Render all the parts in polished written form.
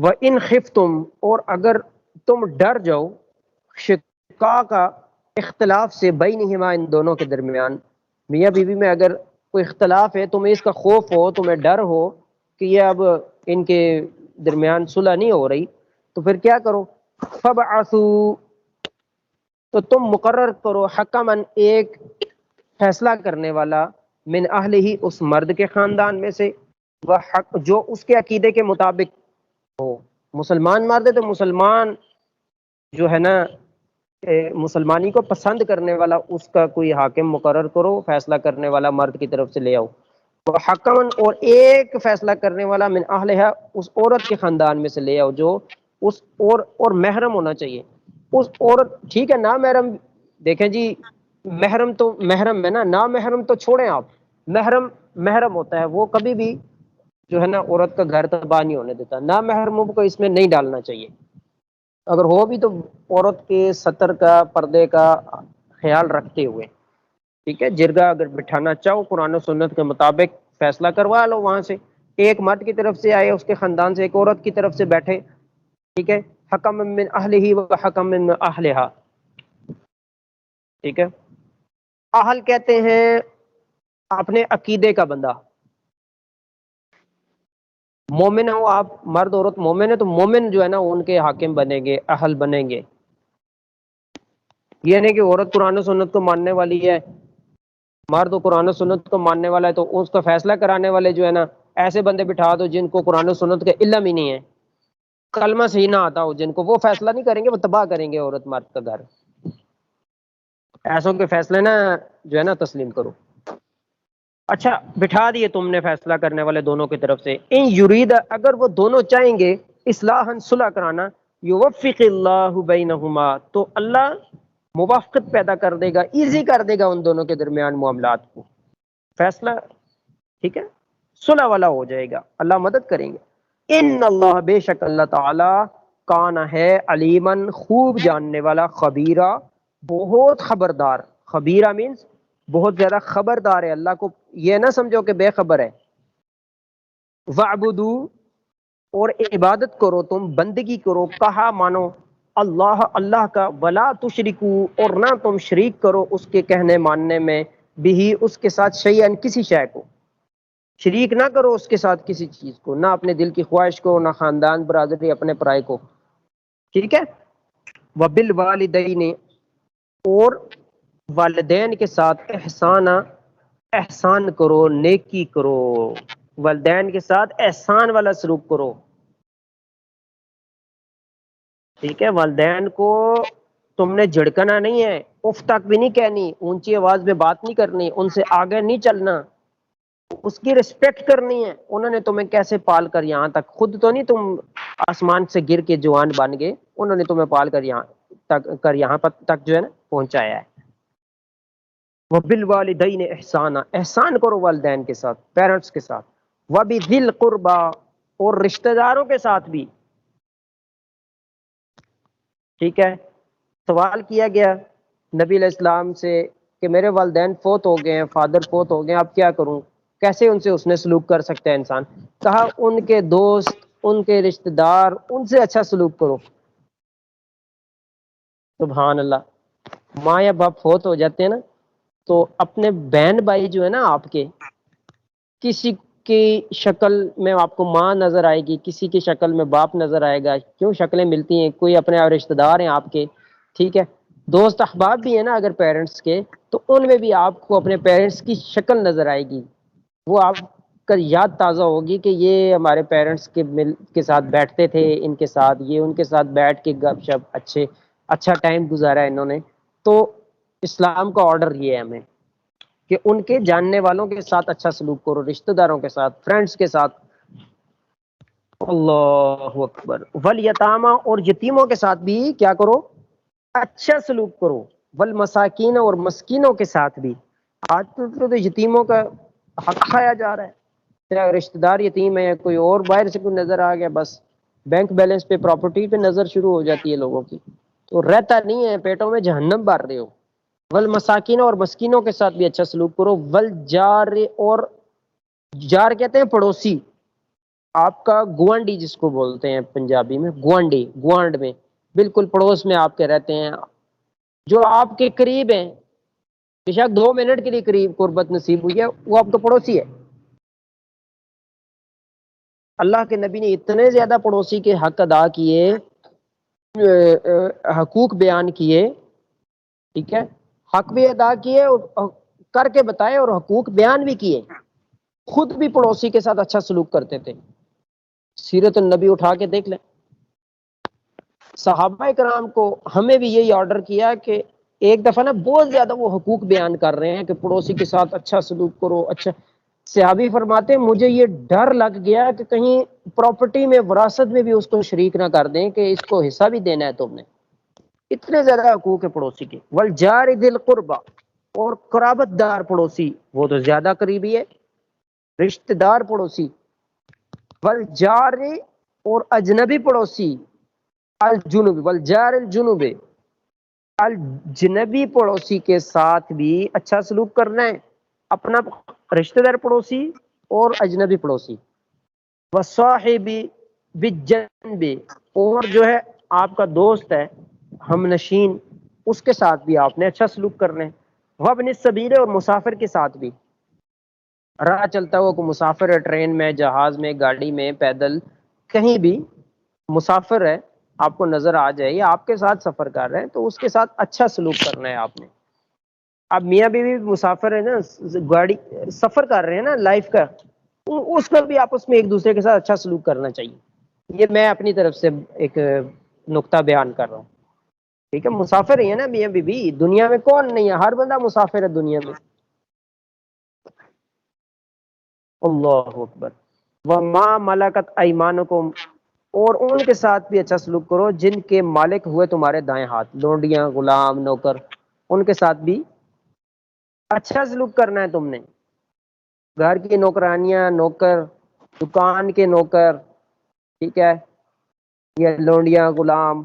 وَإِنْ خِفْتُمْ، اور اگر تم ڈر جاؤ، شقاقا، اختلاف سے، بینہما، ان دونوں کے درمیان، میاں بیوی میں اگر کوئی اختلاف ہے، تمہیں اس کا خوف ہو، تمہیں ڈر ہو کہ یہ اب ان کے درمیان صلح نہیں ہو رہی، تو پھر کیا کرو؟ فَبْعَثُوا، تو تم مقرر کرو، حکمن، ایک فیصلہ کرنے والا، من اہل ہی، اس مرد کے خاندان میں سے، جو اس کے عقیدے کے مطابق ہو۔ مسلمان مرد ہے تو مسلمان جو ہے نا، مسلمانی کو پسند کرنے والا اس کا کوئی حاکم مقرر کرو، فیصلہ کرنے والا مرد کی طرف سے لے آؤ۔ حکمن، اور ایک فیصلہ کرنے والا، من اہلہا، اس عورت کے خاندان میں سے لے آؤ، جو اس اور محرم ہونا چاہیے اس عورت، ٹھیک ہے نا محرم، دیکھیں جی، محرم تو محرم ہے نا، نا محرم تو چھوڑیں آپ، محرم محرم ہوتا ہے، وہ کبھی بھی جو ہے نا عورت کا گھر تباہ نہیں ہونے دیتا، نا محرموں کو اس میں نہیں ڈالنا چاہیے، اگر ہو بھی تو عورت کے سطر کا، پردے کا خیال رکھتے ہوئے، ٹھیک ہے۔ جرگہ اگر بٹھانا چاہو قرآن و سنت کے مطابق فیصلہ کروا لو وہاں سے، ایک مرد کی طرف سے آئے، اس کے خاندان سے ایک عورت کی طرف سے بیٹھے، ٹھیک ہے، حکم من اہلہ و حکم من اہلہا، ٹھیک ہے۔ اہل کہتے ہیں اپنے عقیدے کا بندہ، مومن ہو آپ، مرد عورت مومن ہے تو مومن جو ہے نا ان کے حاکم بنیں گے، اہل بنیں گے، یہ نہیں کہ عورت قرآن و سنت کو ماننے والی ہے، مرد قرآن و سنت کو ماننے والا ہے تو اس کا فیصلہ کرانے والے جو ہے نا ایسے بندے بٹھا دو جن کو قرآن و سنت کا علم ہی نہیں ہے، کلمہ صحیح نہ آتا ہو جن کو، وہ فیصلہ نہیں کریں گے، وہ تباہ کریں گے عورت مرد کا گھر، ایسوں کے فیصلے نا جو ہے نا تسلیم کرو۔ اچھا، بٹھا دیے تم نے فیصلہ کرنے والے دونوں کی طرف سے، ان یرید، اگر وہ دونوں چاہیں گے، اصلاحا، صلح کرانا، یوفق اللہ بینہما، تو اللہ موافقت پیدا کر دے گا، ایزی کر دے گا ان دونوں کے درمیان معاملات کو، فیصلہ، ٹھیک ہے، صلح والا ہو جائے گا، اللہ مدد کریں گے۔ ان اللہ، بے شک اللہ تعالی، کان ہے، علیمن، خوب جاننے والا، خبیرہ، بہت خبردار، خبیرہ مینس بہت زیادہ خبردار ہے، اللہ کو یہ نہ سمجھو کہ بے خبر ہے۔ وعبدو، اور عبادت کرو تم، بندگی کرو، کہا مانو، اللہ، اللہ کا، ولا تشرکو، اور نہ تم شریک کرو اس کے کہنے ماننے میں، بھی، اس کے ساتھ، شیئن، کسی شے کو، شریک نہ کرو اس کے ساتھ کسی چیز کو، نہ اپنے دل کی خواہش کو، نہ خاندان برادری اپنے پرائے کو، ٹھیک ہے۔ وبالوالدین، اور والدین کے ساتھ، احسان، احسان کرو، نیکی کرو، والدین کے ساتھ احسان والا سلوک کرو، ٹھیک ہے۔ والدین کو تم نے جھڑکنا نہیں ہے، اف تک بھی نہیں کہنی، اونچی آواز میں بات نہیں کرنی، ان سے آگے نہیں چلنا، اس کی رسپیکٹ کرنی ہے، انہوں نے تمہیں کیسے پال کر یہاں تک، خود تو نہیں تم آسمان سے گر کے جوان بن گئے، انہوں نے تمہیں پال کر یہاں تک جو ہے نا پہنچایا ہے۔ وبالوالدین احسانا، احسان کرو والدین کے ساتھ، پیرنٹس کے ساتھ، وبذی القربی، اور رشتہ داروں کے ساتھ بھی، ٹھیک ہے۔ سوال کیا گیا نبی علیہ السلام سے کہ میرے والدین فوت ہو گئے ہیں، فادر فوت ہو گئے ہیں، اب کیا کروں، کیسے ان سے اس نے سلوک کر سکتا ہے انسان؟ کہا ان کے دوست، ان کے رشتہ دار، ان سے اچھا سلوک کرو۔ سبحان اللہ، ماں یا باپ فوت ہو جاتے ہیں نا تو اپنے بہن بھائی جو ہے نا آپ کے، کسی کی شکل میں آپ کو ماں نظر آئے گی، کسی کی شکل میں باپ نظر آئے گا، کیوں شکلیں ملتی ہیں، کوئی اپنے رشتہ دار ہیں آپ کے، ٹھیک ہے، دوست احباب بھی ہیں نا اگر پیرنٹس کے، تو ان میں بھی آپ کو اپنے پیرنٹس کی شکل نظر آئے گی، وہ آپ کا یاد تازہ ہوگی کہ یہ ہمارے پیرنٹس کے ساتھ بیٹھتے تھے، ان کے ساتھ، یہ ان کے ساتھ بیٹھ کے گپ شپ، اچھا ٹائم گزارا ہے انہوں نے۔ تو اسلام کا آرڈر یہ ہے ہمیں کہ ان کے جاننے والوں کے ساتھ اچھا سلوک کرو، رشتہ داروں کے ساتھ، فرینڈس کے ساتھ۔ اللہ اکبر۔ والیتامہ، اور یتیموں کے ساتھ بھی کیا کرو؟ اچھا سلوک کرو۔ والمساکین، اور مسکینوں کے ساتھ بھی، آج تو یتیموں کا حق کھایا جا رہا ہے، چاہے رشتہ دار یتیم ہے، کوئی اور باہر سے کوئی نظر آ گیا، بس بینک بیلنس پہ، پراپرٹی پہ نظر شروع ہو جاتی ہے لوگوں کی، تو رہتا نہیں ہے، پیٹوں میں جہنم بھر رہے ہو۔ والمساکین، اور مسکینوں کے ساتھ بھی اچھا سلوک کرو۔ والجار، اور جار کہتے ہیں پڑوسی، آپ کا گوانڈی جس کو بولتے ہیں پنجابی میں، گوانڈی، گوانڈ میں بالکل پڑوس میں آپ کے رہتے ہیں، جو آپ کے قریب ہیں، بے شک 2 منٹ کے لیے قریب قربت نصیب ہوئی ہے، وہ آپ کا پڑوسی ہے۔ اللہ کے نبی نے اتنے زیادہ پڑوسی کے حق ادا کیے، حقوق بیان کیے، ٹھیک ہے، حق بھی ادا کیے اور کر کے بتائے، اور حقوق بیان بھی کیے۔ خود بھی پڑوسی کے ساتھ اچھا سلوک کرتے تھے۔ سیرت النبی اٹھا کے دیکھ لیں، صحابہ کرام کو ہمیں بھی یہی آرڈر کیا کہ ایک دفعہ نا بہت زیادہ وہ حقوق بیان کر رہے ہیں کہ پڑوسی کے ساتھ اچھا سلوک کرو، اچھا۔ صحابی فرماتے ہیں مجھے یہ ڈر لگ گیا کہ کہیں پراپرٹی میں، وراثت میں بھی اس کو شریک نہ کر دیں، کہ اس کو حصہ بھی دینا ہے تم نے۔ اتنے زیادہ حقوق ہے پڑوسی کے۔ والجار ذی القربہ، اور قرابت دار پڑوسی، وہ تو زیادہ قریبی ہے، رشتہ دار پڑوسی۔ والجار، اور اجنبی پڑوسی، الجنوب والجار الجنوب، الجنبی پڑوسی کے ساتھ بھی اچھا سلوک کرنا ہے، اپنا رشتہ دار پڑوسی اور اجنبی پڑوسی۔ وصاحب بالجنب، اور جو ہے آپ کا دوست ہے، ہم نشین، اس کے ساتھ بھی آپ نے اچھا سلوک کرنا ہے۔ وابن السبیل، اور مسافر کے ساتھ بھی، راہ چلتا ہوا کوئی مسافر ہے، ٹرین میں، جہاز میں، گاڑی میں، پیدل، کہیں بھی مسافر ہے، آپ کو نظر آ جائے یا آپ کے ساتھ سفر کر رہے ہیں تو اس کے ساتھ اچھا سلوک کرنا ہے آپ نے۔ اب میاں بیوی مسافر ہے نا، گاڑی سفر کر رہے ہیں نا لائف کا، اس کا بھی آپس میں ایک دوسرے کے ساتھ اچھا سلوک کرنا چاہیے۔ یہ میں اپنی طرف سے ایک نقطہ بیان کر رہا ہوں، ٹھیک ہے، مسافر ہی ہے نا میاں بیوی، دنیا میں کون نہیں ہے، ہر بندہ مسافر ہے دنیا میں۔ اللہ اکبر۔ وما ملکت ایمانکم، اور ان کے ساتھ بھی اچھا سلوک کرو جن کے مالک ہوئے تمہارے دائیں ہاتھ، لونڈیاں، غلام، نوکر، ان کے ساتھ بھی اچھا سلوک کرنا ہے تم نے۔ گھر کی نوکرانیاں، نوکر، دکان کے نوکر، ٹھیک ہے، یہ لونڈیاں، غلام،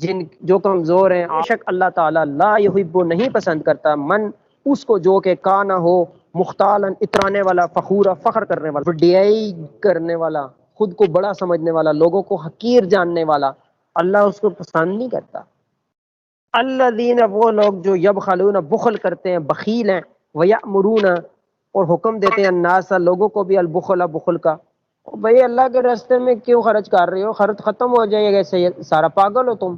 جن جو کمزور ہیں، بے شک اللہ تعالیٰ لا یحب، نہیں پسند کرتا، من، اس کو جو کہ کانا ہو، مختالن، اترانے والا، فخورا، فخر کرنے والا، وڈیائی کرنے والا، خود کو بڑا سمجھنے والا، لوگوں کو حقیر جاننے والا، اللہ اس کو پسند نہیں کرتا۔ الذین، وہ لوگ جو یبخلون، بخل کرتے ہیں، بخیل ہیں، ویأمرون، اور حکم دیتے ہیں، الناس، لوگوں کو بھی، البخل، بخل کا۔ بھئی اللہ کے راستے میں کیوں خرچ کر رہے ہو، خرچ ختم ہو جائے گا، ایسے سارا پاگل ہو تم،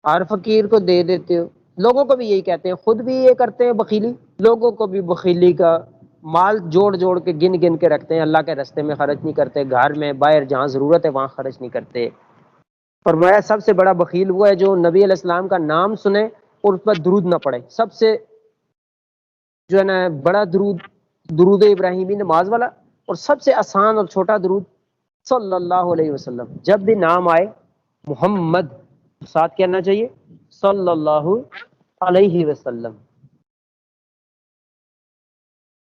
ہر فقیر کو دے دیتے ہو۔ لوگوں کو بھی یہی کہتے ہیں، خود بھی یہ کرتے ہیں بخیلی، لوگوں کو بھی بخیلی کا مال جوڑ جوڑ کے، گن گن کے رکھتے ہیں، اللہ کے راستے میں خرچ نہیں کرتے، گھر میں، باہر جہاں ضرورت ہے وہاں خرچ نہیں کرتے۔ فرمایا سب سے بڑا بخیل وہ ہے جو نبی علیہ السلام کا نام سنے اور اس پر درود نہ پڑھے۔ سب سے جو ہے نا بڑا درود، درود ابراہیمی نماز والا، اور سب سے آسان اور چھوٹا درود صلی اللہ علیہ وسلم۔ جب بھی نام آئے محمد، ساتھ کہنا چاہیے صلی اللہ علیہ وسلم۔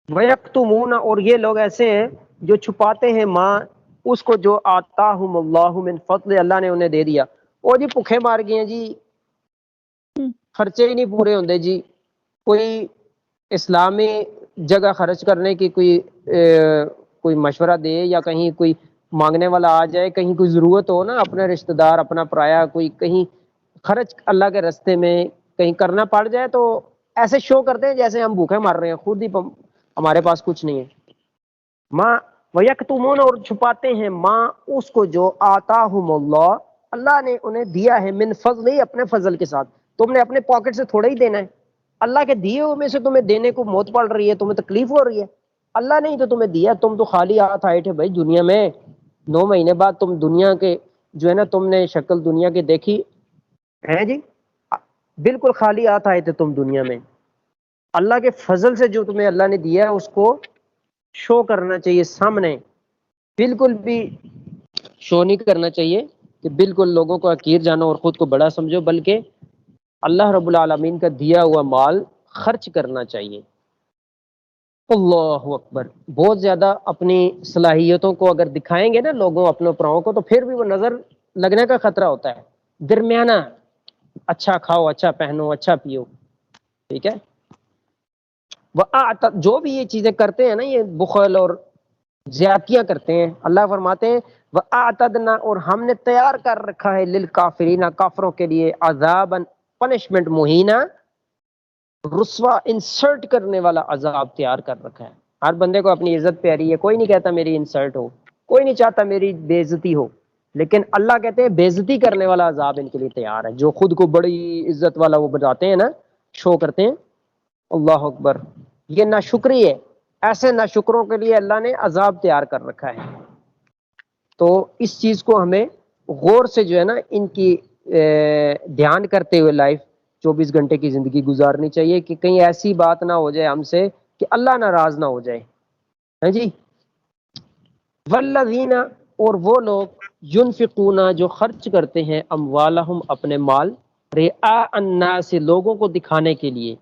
وَيَكْتُمُونَ، اور یہ لوگ ایسے ہیں جو چھپاتے ہیں، ماں، اس کو جو آتاہم اللہ من فضل، اللہ نے انہیں دے دیا۔ وہ جی بھوکے مار گئے ہیں جی، خرچے ہی نہیں پورے ہوندے جی، کوئی اسلامی جگہ خرچ کرنے کی کوئی مشورہ دے، یا کہیں کوئی مانگنے والا آ جائے، کہیں کوئی ضرورت ہو نا، اپنے رشتہ دار، اپنا پرایا کوئی کہیں خرچ اللہ کے راستے میں کہیں کرنا پڑ جائے تو ایسے شو کرتے ہیں جیسے ہم بھوکے مر رہے ہیں، خود ہی ہمارے پاس کچھ نہیں ہے۔ ماں ویکتمون، اور چھپاتے ہیں، ماں، اس کو جو آتاہم اللہ، اللہ نے انہیں دیا ہے، من فضل، اپنے فضل کے ساتھ۔ تم نے اپنے پاکٹ سے تھوڑا ہی دینا ہے، اللہ کے دیے ہوئے میں سے تمہیں دینے کو موت پڑ رہی ہے، تمہیں تکلیف ہو رہی ہے، اللہ نے ہی تو تمہیں دیا، تم تو خالی ہاتھ آئے تھے بھائی دنیا میں۔ 9 مہینے بعد تم دنیا کے جو ہے نا، تم نے شکل دنیا کی دیکھی ہے جی، بالکل خالی ہاتھ آئے تھے تم دنیا میں۔ اللہ کے فضل سے جو تمہیں اللہ نے دیا ہے اس کو شو کرنا چاہیے سامنے، بالکل بھی شو نہیں کرنا چاہیے کہ بالکل لوگوں کو حقیر جانو اور خود کو بڑا سمجھو، بلکہ اللہ رب العالمین کا دیا ہوا مال خرچ کرنا چاہیے۔ اللہ اکبر۔ بہت زیادہ اپنی صلاحیتوں کو اگر دکھائیں گے نا لوگوں، اپنے پراؤں کو، تو پھر بھی وہ نظر لگنے کا خطرہ ہوتا ہے۔ درمیانہ، اچھا کھاؤ، اچھا پہنو، اچھا پیو، ٹھیک ہے۔ جو بھی یہ چیزیں کرتے ہیں نا، یہ بخل اور زیادتیاں کرتے ہیں۔ اللہ فرماتے ہیں وَأَعْتَدْنَا، اور ہم نے تیار کر رکھا ہے للکافرین، کافروں کے لیے، عذاباً پنشمنٹ، مہینہ رسوا، انسرٹ کرنے والا عذاب تیار کر رکھا ہے۔ ہر بندے کو اپنی عزت پیاری ہے، کوئی نہیں کہتا میری انسرٹ ہو، کوئی نہیں چاہتا میری بے عزتی ہو، لیکن اللہ کہتے ہیں بے عزتی کرنے والا عذاب ان کے لیے تیار ہے۔ جو خود کو بڑی عزت والا وہ بتاتے ہیں نا، شو کرتے ہیں، اللہ اکبر، یہ ناشکری ہے۔ ایسے ناشکروں کے لیے اللہ نے عذاب تیار کر رکھا ہے۔ تو اس چیز کو ہمیں غور سے جو ہے نا ان کی دھیان کرتے ہوئے لائف 24 گھنٹے کی زندگی گزارنی چاہیے، کہ کہیں ایسی بات نہ ہو جائے ہم سے کہ اللہ ناراض نہ ہو جائے، ہے جی۔ والذین، اور وہ لوگ، ینفقون، جو خرچ کرتے ہیں، اموالہم، اپنے مال، رعاء الناس، لوگوں کو دکھانے کے لیے،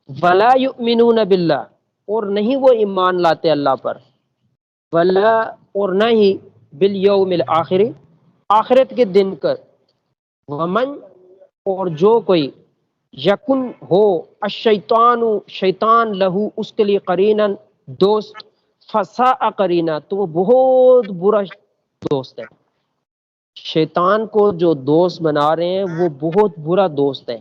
ولا یؤمنون باللہ، اور نہیں وہ ایمان لاتے اللہ پر، ولا، اور نہ ہی، بالیوم الآخر، آخرت کے دن پر، ومن، اور جو کوئی، یکن ہو، الشیطان، شیطان، لہو، اس کے لیے، قرینن، دوست، فساء قرینا، تو وہ بہت برا دوست ہے۔ شیطان کو جو دوست بنا رہے ہیں وہ بہت برا دوست ہے۔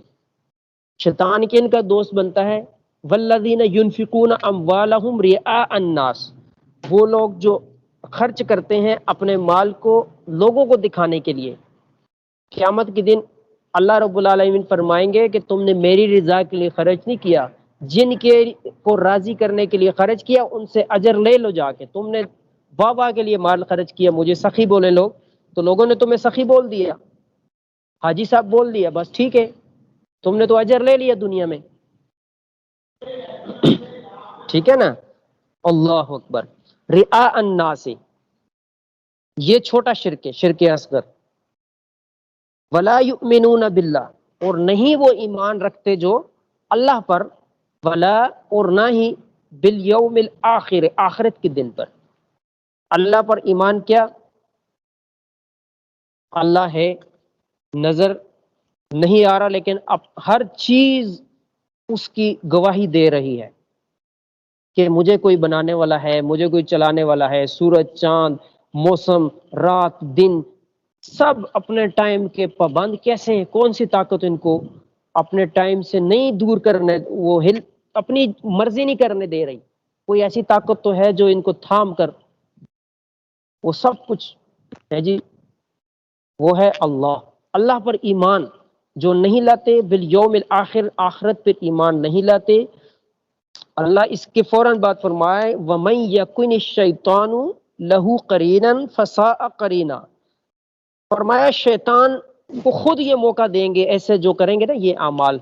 شیطان کن کا دوست بنتا ہے؟ والذین ینفقون اموالہم رعاء الناس، وہ لوگ جو خرچ کرتے ہیں اپنے مال کو لوگوں کو دکھانے کے لیے۔ قیامت کے دن اللہ رب العالمین فرمائیں گے کہ تم نے میری رضا کے لیے خرچ نہیں کیا، جن کے کو راضی کرنے کے لیے خرچ کیا ان سے اجر لے لو جا کے۔ تم نے واہ واہ کے لیے مال خرچ کیا، مجھے سخی بولے لوگ، تو لوگوں نے تمہیں سخی بول دیا، حاجی صاحب بول دیا، بس ٹھیک ہے، تم نے تو اجر لے لیا دنیا میں، ٹھیک ہے نا۔ اللہ اکبر، رعاء الناس، یہ چھوٹا شرک ہے، شرک اصغر۔ ولا یؤمنون باللہ، اور نہیں وہ ایمان رکھتے جو اللہ پر، ولا، اور نہ ہی، بالیوم الآخر، آخرت کے دن پر۔ اللہ پر ایمان کیا؟ اللہ ہے، نظر نہیں آ رہا لیکن اب ہر چیز اس کی گواہی دے رہی ہے کہ مجھے کوئی بنانے والا ہے، مجھے کوئی چلانے والا ہے، سورج، چاند، موسم، رات، دن، سب اپنے ٹائم کے پابند کیسے ہیں؟ کون سی طاقت ان کو اپنے ٹائم سے نہیں دور کرنے، وہ اپنی مرضی نہیں کرنے دے رہی؟ کوئی ایسی طاقت تو ہے جو ان کو تھام کر، وہ سب کچھ ہے جی، وہ ہے اللہ۔ اللہ پر ایمان جو نہیں لاتے، بالیوم الآخر، آخرت پر ایمان نہیں لاتے، اللہ اس کے فوراً بعد فرمائے وَمَن يَكُنِ الشَّيْطَانُ لَهُ قَرِينًا فَسَاءَ قَرِينًا، فرمایا شیطان کو خود یہ موقع دیں گے، ایسے جو کریں گے نا یہ اعمال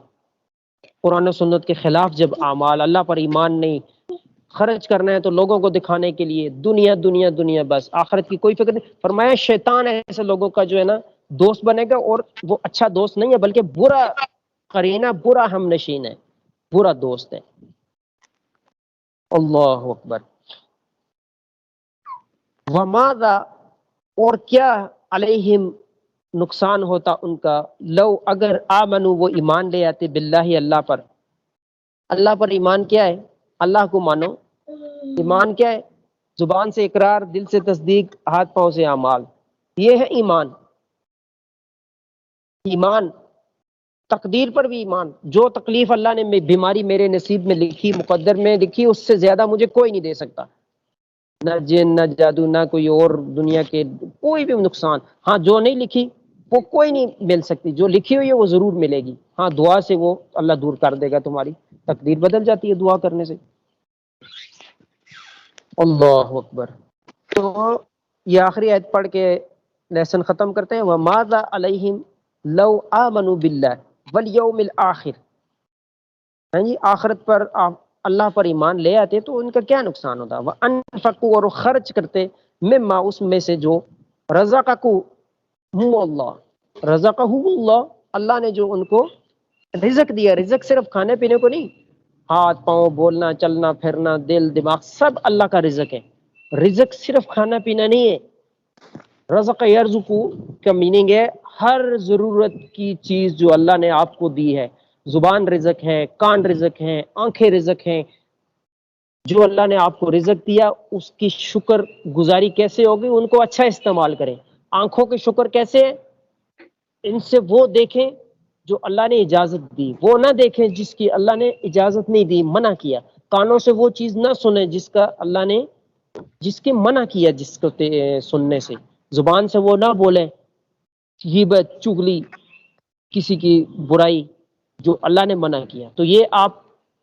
قرآن و سنت کے خلاف، جب اعمال، اللہ پر ایمان نہیں، خرچ کرنا ہے تو لوگوں کو دکھانے کے لیے، دنیا دنیا دنیا، بس آخرت کی کوئی فکر نہیں، فرمایا شیطان ایسے لوگوں کا جو ہے نا دوست بنے گا، اور وہ اچھا دوست نہیں ہے بلکہ برا قرینہ، برا ہم نشین ہے، برا دوست ہے۔ اللہ اکبر۔ وماذا، اور کیا، علیہم، نقصان ہوتا ان کا، لو، اگر، آمنو، وہ ایمان لے آتے، باللہ، اللہ پر۔ اللہ پر ایمان کیا ہے؟ اللہ کو مانو، ایمان کیا ہے؟ زبان سے اقرار، دل سے تصدیق، ہاتھ پاؤں سے اعمال، یہ ہے ایمان۔ ایمان، تقدیر پر بھی ایمان، جو تکلیف اللہ نے، بیماری میرے نصیب میں لکھی، مقدر میں لکھی، اس سے زیادہ مجھے کوئی نہیں دے سکتا، نہ جن، نہ جادو، نہ کوئی اور دنیا کے کوئی بھی نقصان۔ ہاں جو نہیں لکھی وہ کوئی نہیں مل سکتی، جو لکھی ہوئی ہے وہ ضرور ملے گی، ہاں دعا سے وہ اللہ دور کر دے گا، تمہاری تقدیر بدل جاتی ہے دعا کرنے سے۔ اللہ اکبر۔ تو یہ آخری آیت پڑھ کے لیسن ختم کرتے ہیں۔ وَمَاذَا عَلَيْهِمْ لَوْ آمَنُوا بِاللَّهِ وَالْيَوْمِ الْآخِرِ، ہاں جی، آخرت پر اللہ پر ایمان لے آتے تو ان کا کیا نقصان ہوتا؟ وَأَنفَقُوا، اور خرچ کرتے، مما، اس میں سے جو، رزقهم اللہ، رزقهم اللہ، اللہ نے جو ان کو رزق دیا، رزق صرف کھانے پینے کو نہیں، ہاتھ پاؤں، بولنا چلنا پھرنا، دل دماغ، سب اللہ کا رزق ہے۔ رزق صرف کھانا پینا نہیں ہے، رزق یرزقو کا میننگ ہے ہر ضرورت کی چیز جو اللہ نے آپ کو دی ہے۔ زبان رزق ہے، کان رزق ہے، آنکھیں رزق ہیں، جو اللہ نے آپ کو رزق دیا اس کی شکر گزاری کیسے ہوگی، ان کو اچھا استعمال کریں۔ آنکھوں کے شکر کیسے ہے، ان سے وہ دیکھیں جو اللہ نے اجازت دی، وہ نہ دیکھیں جس کی اللہ نے اجازت نہیں دی، منع کیا۔ کانوں سے وہ چیز نہ سنیں جس کا اللہ نے جس کی منع کیا، جس کو سننے سے۔ زبان سے وہ نہ بولیں غیبت، چغلی، کسی کی برائی، جو اللہ نے منع کیا۔ تو یہ آپ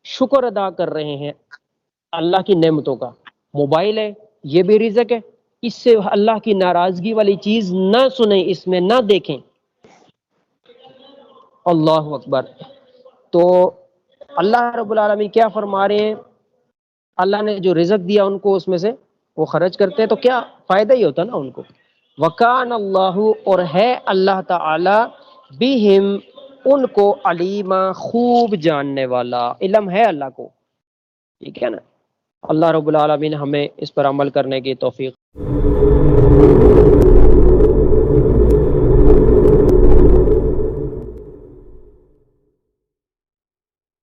شکر ادا کر رہے ہیں اللہ کی نعمتوں کا۔ موبائل ہے، یہ بھی رزق ہے، اس سے اللہ کی ناراضگی والی چیز نہ سنیں، اس میں نہ دیکھیں۔ اللہ اکبر۔ تو اللہ رب العالمین کیا فرما رہے ہیں، اللہ نے جو رزق دیا ان کو اس میں سے وہ خرچ کرتے ہیں تو کیا فائدہ ہی ہوتا نا ان کو۔ وکان اللہ، اور ہے اللہ تعالی، بہم، ان کو، علیما، خوب جاننے والا، علم ہے اللہ کو، ٹھیک ہے نا۔ اللہ رب العالمین ہمیں اس پر عمل کرنے کی توفیق